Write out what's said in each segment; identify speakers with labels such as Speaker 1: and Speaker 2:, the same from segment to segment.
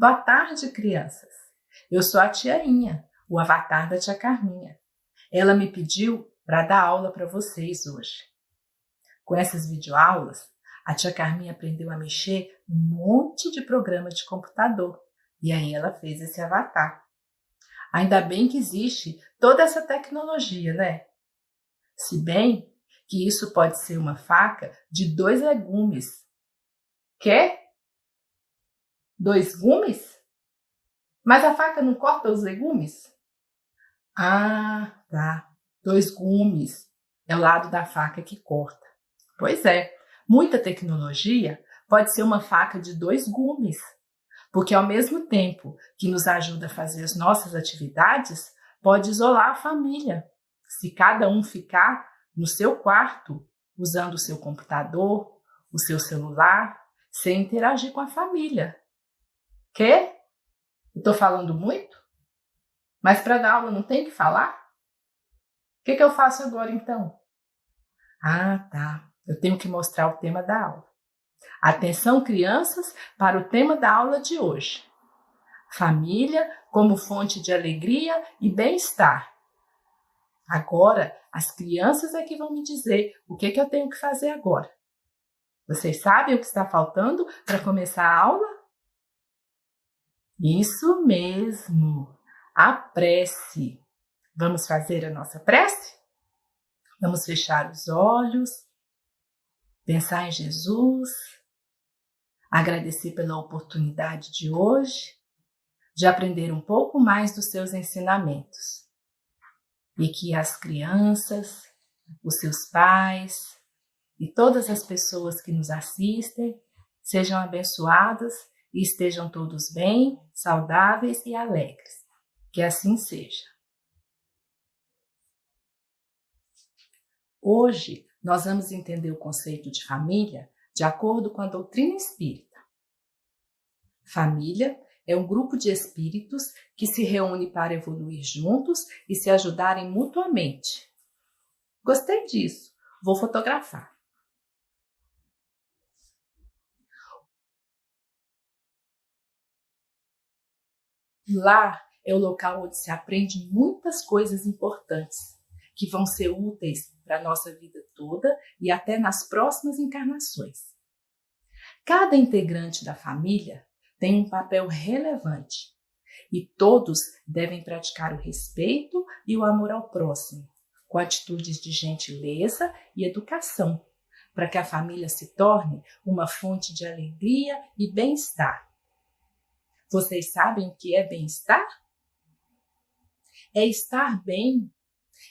Speaker 1: Boa tarde, crianças. Eu sou a tia Inha, o avatar da tia Carminha. Ela me pediu para dar aula para vocês hoje. Com essas videoaulas, a tia Carminha aprendeu a mexer um monte de programa de computador e aí ela fez esse avatar. Ainda bem que existe toda essa tecnologia, né? Se bem que isso pode ser uma faca de 2 legumes. Quê? 2 gumes? Mas a faca não corta os legumes? Ah, tá. 2 gumes. É o lado da faca que corta. Pois é, muita tecnologia pode ser uma faca de 2 gumes. Porque ao mesmo tempo que nos ajuda a fazer as nossas atividades, pode isolar a família. Se cada um ficar no seu quarto, usando o seu computador, o seu celular, sem interagir com a família. Quê? Eu tô falando muito? Mas para dar aula não tem que falar? O que eu faço agora então? Ah, tá. Eu tenho que mostrar o tema da aula. Atenção, crianças, para o tema da aula de hoje. Família como fonte de alegria e bem-estar. Agora, as crianças é que vão me dizer o que eu tenho que fazer agora. Vocês sabem o que está faltando para começar a aula? Isso mesmo, a prece. Vamos fazer a nossa prece? Vamos fechar os olhos, pensar em Jesus, agradecer pela oportunidade de hoje, de aprender um pouco mais dos seus ensinamentos. E que as crianças, os seus pais e todas as pessoas que nos assistem sejam abençoadas e estejam todos bem, saudáveis e alegres. Que assim seja. Hoje, nós vamos entender o conceito de família de acordo com a doutrina espírita. Família é um grupo de espíritos que se reúne para evoluir juntos e se ajudarem mutuamente. Gostei disso. Vou fotografar. Lar é o local onde se aprende muitas coisas importantes, que vão ser úteis para a nossa vida toda e até nas próximas encarnações. Cada integrante da família tem um papel relevante e todos devem praticar o respeito e o amor ao próximo, com atitudes de gentileza e educação, para que a família se torne uma fonte de alegria e bem-estar. Vocês sabem o que é bem-estar? É estar bem,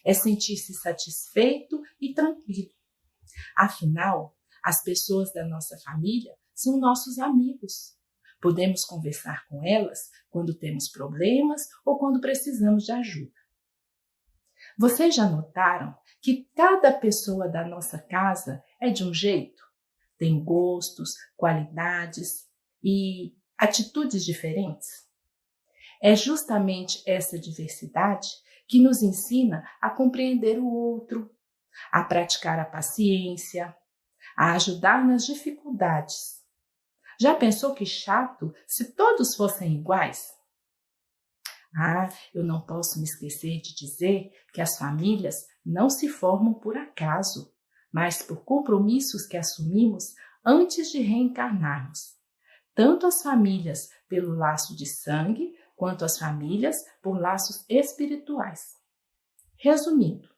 Speaker 1: é sentir-se satisfeito e tranquilo. Afinal, as pessoas da nossa família são nossos amigos. Podemos conversar com elas quando temos problemas ou quando precisamos de ajuda. Vocês já notaram que cada pessoa da nossa casa é de um jeito? Tem gostos, qualidades e atitudes diferentes? É justamente essa diversidade que nos ensina a compreender o outro, a praticar a paciência, a ajudar nas dificuldades. Já pensou que chato se todos fossem iguais? Ah, eu não posso me esquecer de dizer que as famílias não se formam por acaso, mas por compromissos que assumimos antes de reencarnarmos. Tanto as famílias pelo laço de sangue, quanto as famílias por laços espirituais. Resumindo,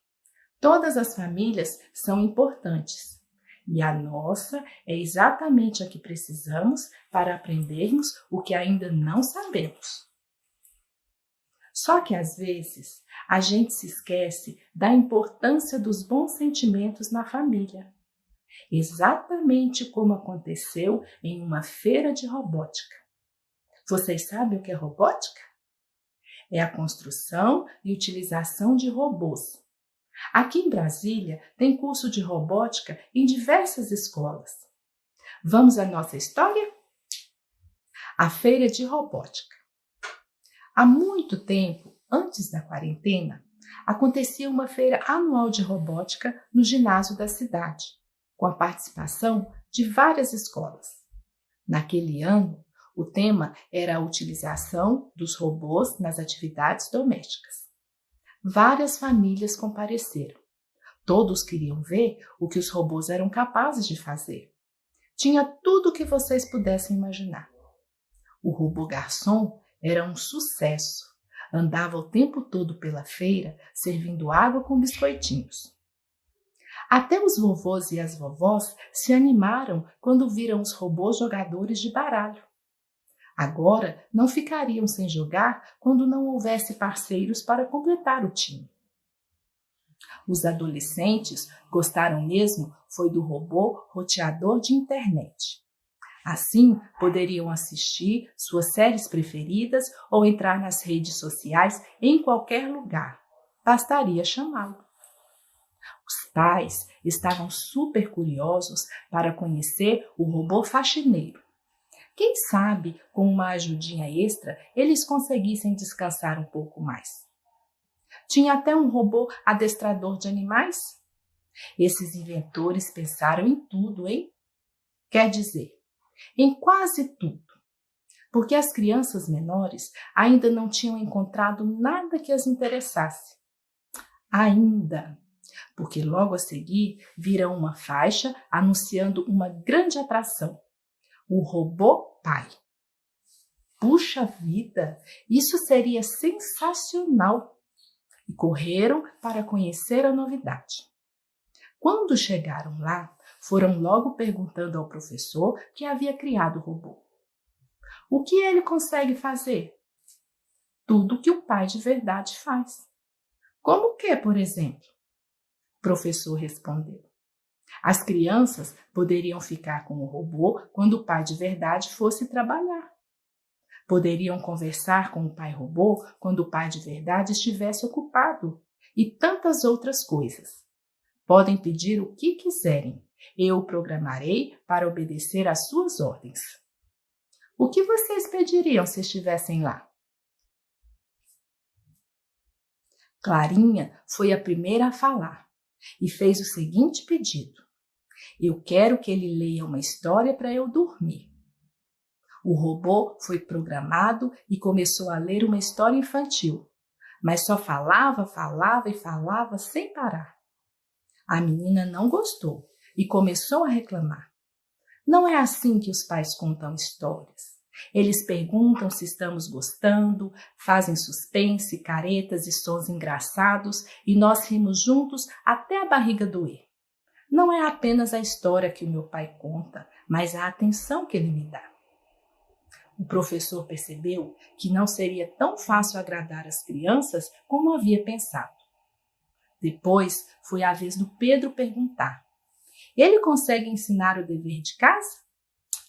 Speaker 1: todas as famílias são importantes. E a nossa é exatamente a que precisamos para aprendermos o que ainda não sabemos. Só que às vezes a gente se esquece da importância dos bons sentimentos na família. Exatamente como aconteceu em uma feira de robótica. Vocês sabem o que é robótica? É a construção e utilização de robôs. Aqui em Brasília tem curso de robótica em diversas escolas. Vamos à nossa história? A feira de robótica. Há muito tempo, antes da quarentena, acontecia uma feira anual de robótica no ginásio da cidade, com a participação de várias escolas. Naquele ano, O tema era a utilização dos robôs nas atividades domésticas. Várias famílias compareceram. Todos queriam ver o que os robôs eram capazes de fazer. Tinha tudo o que vocês pudessem imaginar. O robô garçom era um sucesso. Andava o tempo todo pela feira, servindo água com biscoitinhos. Até os vovôs e as vovós se animaram quando viram os robôs jogadores de baralho. Agora não ficariam sem jogar quando não houvesse parceiros para completar o time. Os adolescentes gostaram mesmo foi do robô roteador de internet. Assim, poderiam assistir suas séries preferidas ou entrar nas redes sociais em qualquer lugar. Bastaria chamá-lo. Os pais estavam super curiosos para conhecer o robô faxineiro. Quem sabe, com uma ajudinha extra, eles conseguissem descansar um pouco mais. Tinha até um robô adestrador de animais. Esses inventores pensaram em tudo, hein? Quer dizer, em quase tudo, porque as crianças menores ainda não tinham encontrado nada que as interessasse. Ainda, porque logo a seguir viram uma faixa anunciando uma grande atração, o robô pai. Puxa vida, isso seria sensacional! E correram para conhecer a novidade. Quando chegaram lá, foram logo perguntando ao professor que havia criado o robô. O que ele consegue fazer? Tudo que o pai de verdade faz. Como o que, por exemplo? O professor respondeu. As crianças poderiam ficar com o robô quando o pai de verdade fosse trabalhar. Poderiam conversar com o pai robô quando o pai de verdade estivesse ocupado. E tantas outras coisas. Podem pedir o que quiserem. Eu o programarei para obedecer às suas ordens. O que vocês pediriam se estivessem lá? Clarinha foi a primeira a falar e fez o seguinte pedido. Eu quero que ele leia uma história para eu dormir. O robô foi programado e começou a ler uma história infantil, mas só falava e falava sem parar. A menina não gostou e começou a reclamar. Não é assim que os pais contam histórias. Eles perguntam se estamos gostando, fazem suspense, caretas e sons engraçados e nós rimos juntos até a barriga doer. Não é apenas a história que o meu pai conta, mas a atenção que ele me dá. O professor percebeu que não seria tão fácil agradar as crianças como havia pensado. Depois foi a vez do Pedro perguntar. Ele consegue ensinar o dever de casa?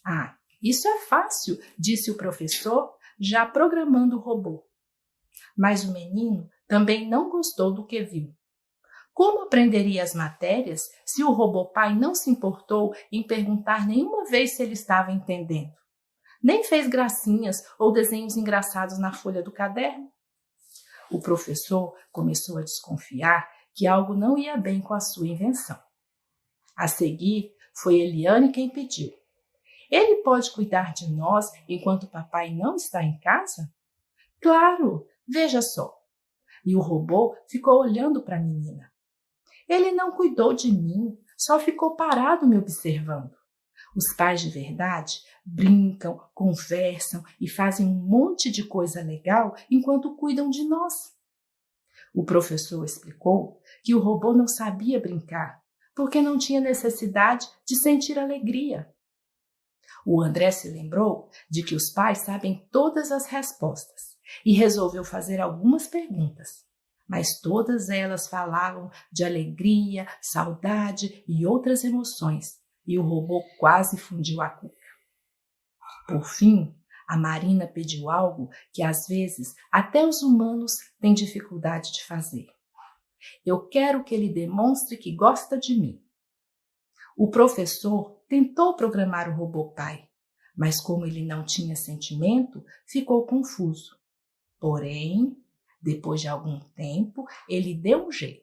Speaker 1: Ah, isso é fácil, disse o professor, já programando o robô. Mas o menino também não gostou do que viu. Como aprenderia as matérias se o robô pai não se importou em perguntar nenhuma vez se ele estava entendendo? Nem fez gracinhas ou desenhos engraçados na folha do caderno? O professor começou a desconfiar que algo não ia bem com a sua invenção. A seguir, foi Eliane quem pediu. Ele pode cuidar de nós enquanto papai não está em casa? Claro, veja só. E o robô ficou olhando para a menina. Ele não cuidou de mim, só ficou parado me observando. Os pais de verdade brincam, conversam e fazem um monte de coisa legal enquanto cuidam de nós. O professor explicou que o robô não sabia brincar, porque não tinha necessidade de sentir alegria. O André se lembrou de que os pais sabem todas as respostas e resolveu fazer algumas perguntas, mas todas elas falavam de alegria, saudade e outras emoções, e o robô quase fundiu a cuca. Por fim, a Marina pediu algo que às vezes até os humanos têm dificuldade de fazer. Eu quero que ele demonstre que gosta de mim. O professor tentou programar o robô pai, mas como ele não tinha sentimento, ficou confuso. Porém, depois de algum tempo, ele deu um jeito.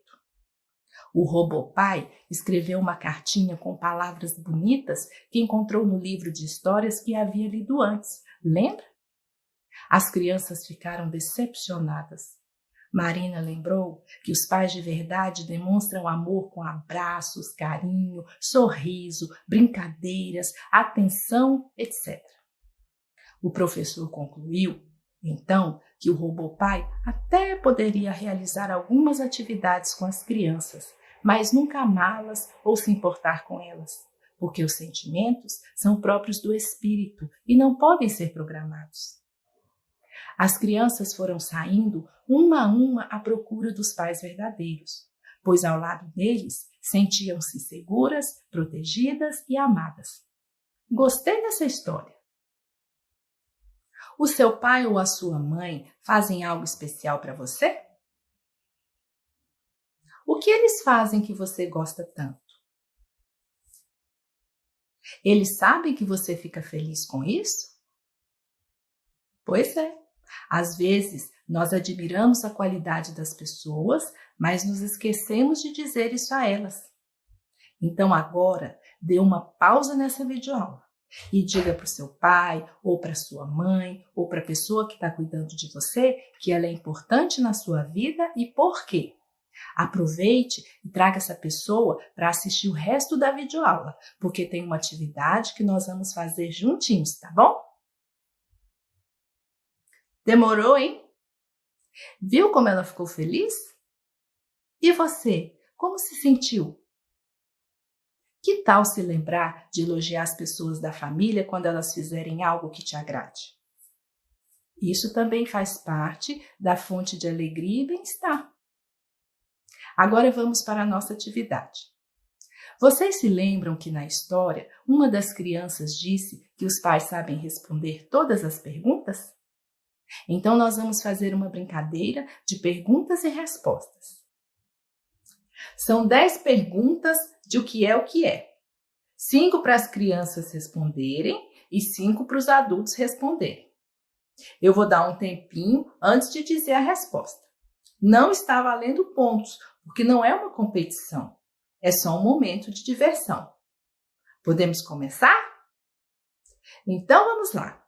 Speaker 1: O robô pai escreveu uma cartinha com palavras bonitas que encontrou no livro de histórias que havia lido antes, Lembra? As crianças ficaram decepcionadas. Marina lembrou que os pais de verdade demonstram amor com abraços, carinho, sorriso, brincadeiras, atenção, etc. O professor concluiu, então, que o robô pai até poderia realizar algumas atividades com as crianças, mas nunca amá-las ou se importar com elas, porque os sentimentos são próprios do espírito e não podem ser programados. As crianças foram saindo uma a uma à procura dos pais verdadeiros, pois ao lado deles sentiam-se seguras, protegidas e amadas. Gostei dessa história. O seu pai ou a sua mãe fazem algo especial para você? O que eles fazem que você gosta tanto? Eles sabem que você fica feliz com isso? Pois é. Às vezes, nós admiramos a qualidade das pessoas, mas nos esquecemos de dizer isso a elas. Então agora, dê uma pausa nessa videoaula e diga para o seu pai, ou para sua mãe, ou para a pessoa que está cuidando de você, que ela é importante na sua vida e por quê. Aproveite e traga essa pessoa para assistir o resto da videoaula, porque tem uma atividade que nós vamos fazer juntinhos, tá bom? Demorou, hein? Viu como ela ficou feliz? E você, como se sentiu? Que tal se lembrar de elogiar as pessoas da família quando elas fizerem algo que te agrade? Isso também faz parte da fonte de alegria e bem-estar. Agora vamos para a nossa atividade. Vocês se lembram que na história, uma das crianças disse que os pais sabem responder todas as perguntas? Então, nós vamos fazer uma brincadeira de perguntas e respostas. São 10 perguntas de o que é. 5 para as crianças responderem e 5 para os adultos responderem. Eu vou dar um tempinho antes de dizer a resposta. Não está valendo pontos, porque não é uma competição. É só um momento de diversão. Podemos começar? Então, vamos lá.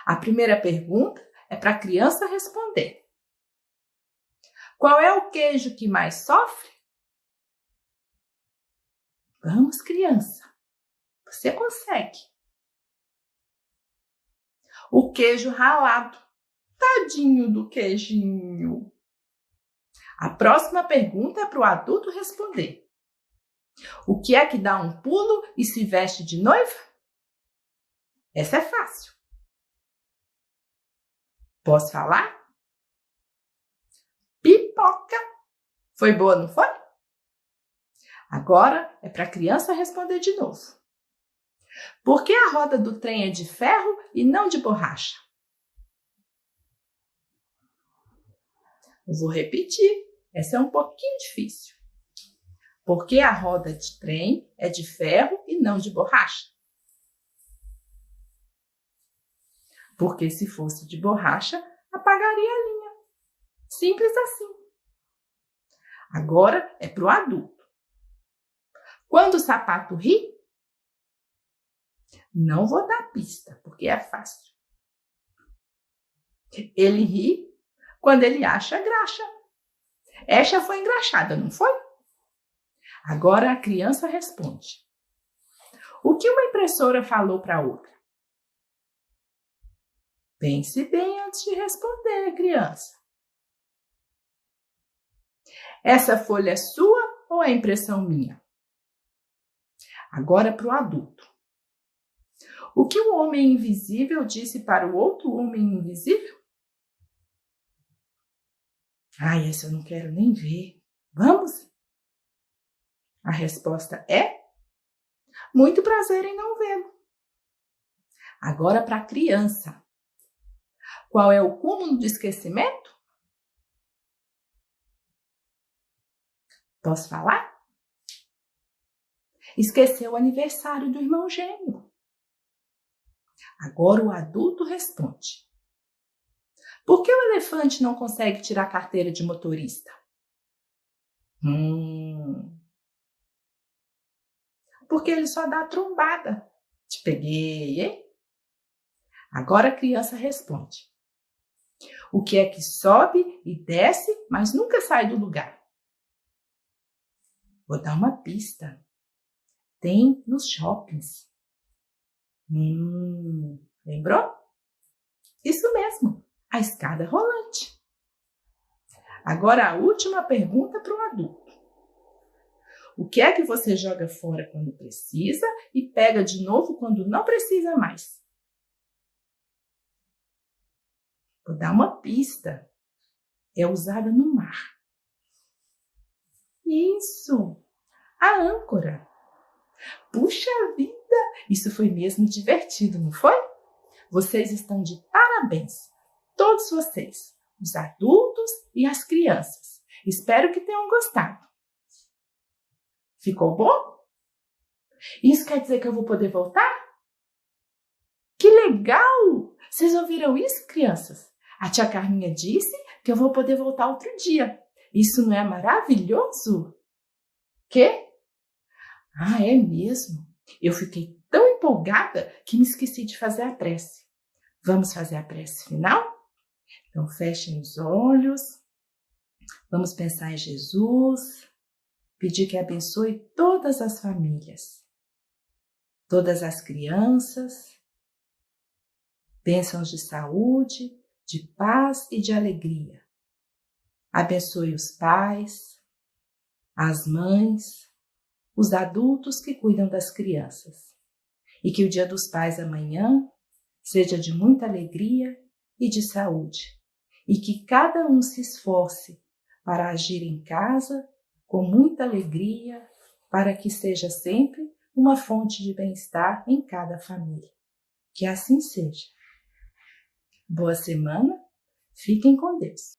Speaker 1: A primeira pergunta é para a criança responder. Qual é o queijo que mais sofre? Vamos, criança. Você consegue. O queijo ralado. Tadinho do queijinho. A próxima pergunta é para o adulto responder. O que é que dá um pulo e se veste de noiva? Essa é fácil. Posso falar? Pipoca. Foi boa, não foi? Agora é para a criança responder de novo. Por que a roda do trem é de ferro e não de borracha? Eu vou repetir. Essa é um pouquinho difícil. Por que a roda de trem é de ferro e não de borracha? Porque se fosse de borracha, apagaria a linha. Simples assim. Agora é para o adulto. Quando o sapato ri, não vou dar pista, porque é fácil. Ele ri quando ele acha graxa. Esta foi engraxada, não foi? Agora a criança responde. O que uma impressora falou para outra? Pense bem antes de responder, criança. Essa folha é sua ou é impressão minha? Agora para o adulto. O que o homem invisível disse para o outro homem invisível? Ai, essa eu não quero nem ver. Vamos? A resposta é: muito prazer em não vê-lo. Agora para a criança. Qual é o cúmulo do esquecimento? Posso falar? Esqueceu o aniversário do irmão gêmeo. Agora o adulto responde. Por que o elefante não consegue tirar a carteira de motorista? Porque ele só dá trombada. Te peguei, hein? Agora a criança responde. O que é que sobe e desce, mas nunca sai do lugar? Vou dar uma pista. Tem nos shoppings. Lembrou? Isso mesmo, a escada rolante. Agora a última pergunta para o adulto. O que é que você joga fora quando precisa e pega de novo quando não precisa mais? Vou dar uma pista. É usada no mar. Isso! A âncora. Puxa vida! Isso foi mesmo divertido, não foi? Vocês estão de parabéns. Todos vocês, os adultos e as crianças. Espero que tenham gostado. Ficou bom? Isso quer dizer que eu vou poder voltar? Que legal! Vocês ouviram isso, crianças? A tia Carminha disse que eu vou poder voltar outro dia. Isso não é maravilhoso? Quê? Ah, é mesmo. Eu fiquei tão empolgada que me esqueci de fazer a prece. Vamos fazer a prece final? Então, fechem os olhos. Vamos pensar em Jesus. Pedir que abençoe todas as famílias, todas as crianças. Bênçãos de saúde, de paz e de alegria. Abençoe os pais, as mães, os adultos que cuidam das crianças. E que o Dia dos Pais amanhã seja de muita alegria e de saúde. E que cada um se esforce para agir em casa com muita alegria, para que seja sempre uma fonte de bem-estar em cada família. Que assim seja. Boa semana, fiquem com Deus.